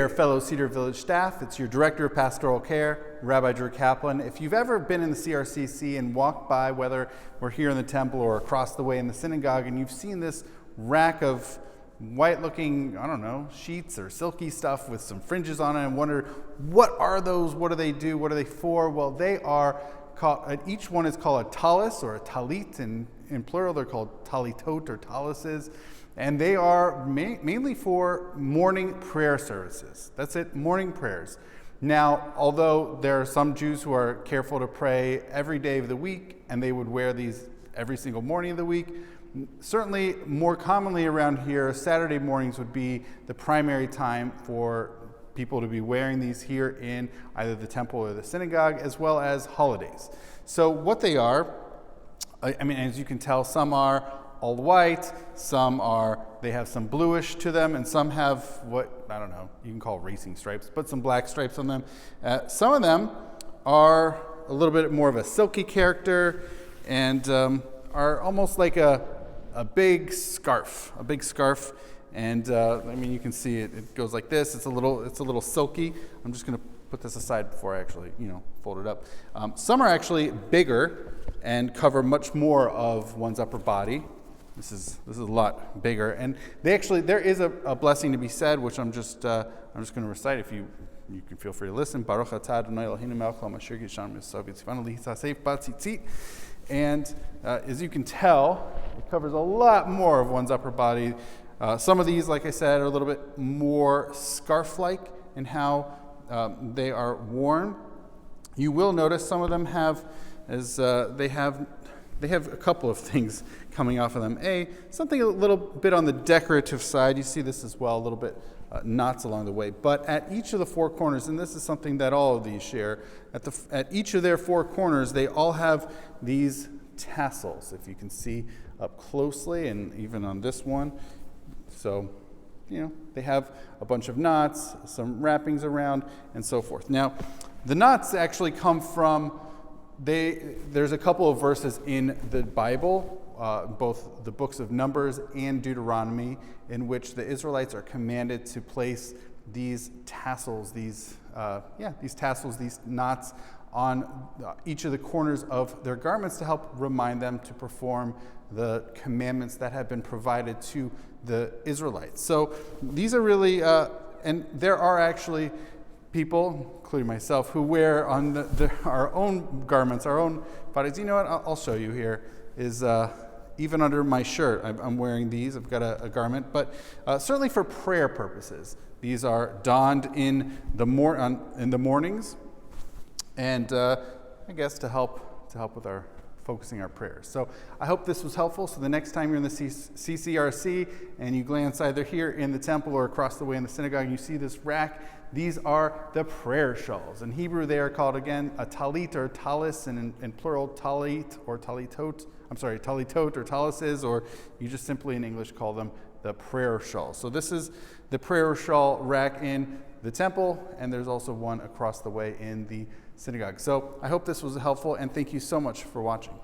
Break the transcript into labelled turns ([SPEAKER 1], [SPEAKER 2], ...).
[SPEAKER 1] Fellow Cedar Village staff, it's your Director of Pastoral Care, Rabbi Drew Kaplan. If you've ever been in the CRCC and walked by, whether we're here in the temple or across the way in the synagogue, and you've seen this rack of white-looking, I don't know, sheets or silky stuff with some fringes on it, and wonder, what are those? What do they do? What are they for? Well, they are called, each one is called a tallis or a talit, and in plural they're called talitot or talises. And they are mainly for morning prayer services. That's it, morning prayers. Now, although there are some Jews who are careful to pray every day of the week, and they would wear these every single morning of the week, certainly more commonly around here, Saturday mornings would be the primary time for people to be wearing these here in either the temple or the synagogue, as well as holidays. So what they are, I mean, as you can tell, some are all white, they have some bluish to them, and some have what, I don't know, you can call racing stripes, but some black stripes on them. Some of them are a little bit more of a silky character and are almost like a big scarf, and I mean, you can see it goes like this. It's a little silky. I'm just going to put this aside before I actually, fold it up. Some are actually bigger and cover much more of one's upper body. This is a lot bigger, and there is a blessing to be said, which I'm just going to recite. If you can feel free to listen. Baruch atah Adonai Eloheinu melech haolam asher gishanu mitzvah v'tzivanu lihitasef b'tzitzit. And as you can tell, it covers a lot more of one's upper body. Some of these, like I said, are a little bit more scarf-like in how they are worn. You will notice some of them have, they have a couple of things coming off of them. Something a little bit on the decorative side. You see this as well, a little bit knots along the way. But at each of the four corners, and this is something that all of these share, at each of their four corners, they all have these tassels, if you can see up closely, and even on this one. So, they have a bunch of knots, some wrappings around, and so forth. Now, the knots actually come from there's a couple of verses in the Bible, both the books of Numbers and Deuteronomy, in which the Israelites are commanded to place these tassels, these knots on each of the corners of their garments to help remind them to perform the commandments that have been provided to the Israelites. So these are really, and there are actually people, including myself, who wear on our own garments, our own bodies. You know what? I'll show you here. Is even under my shirt, I'm wearing these. I've got a garment, but certainly for prayer purposes, these are donned in the mornings, and I guess to help with our focusing our prayers. So I hope this was helpful. So the next time you're in the CCRC and you glance either here in the temple or across the way in the synagogue, and you see this rack. These are the prayer shawls. In Hebrew, they are called, again, a talit or talis, and in plural, talit or talitot. Talitot or talises, or you just simply in English call them the prayer shawl. So this is the prayer shawl rack in the temple, and there's also one across the way in the synagogue. So I hope this was helpful, and thank you so much for watching.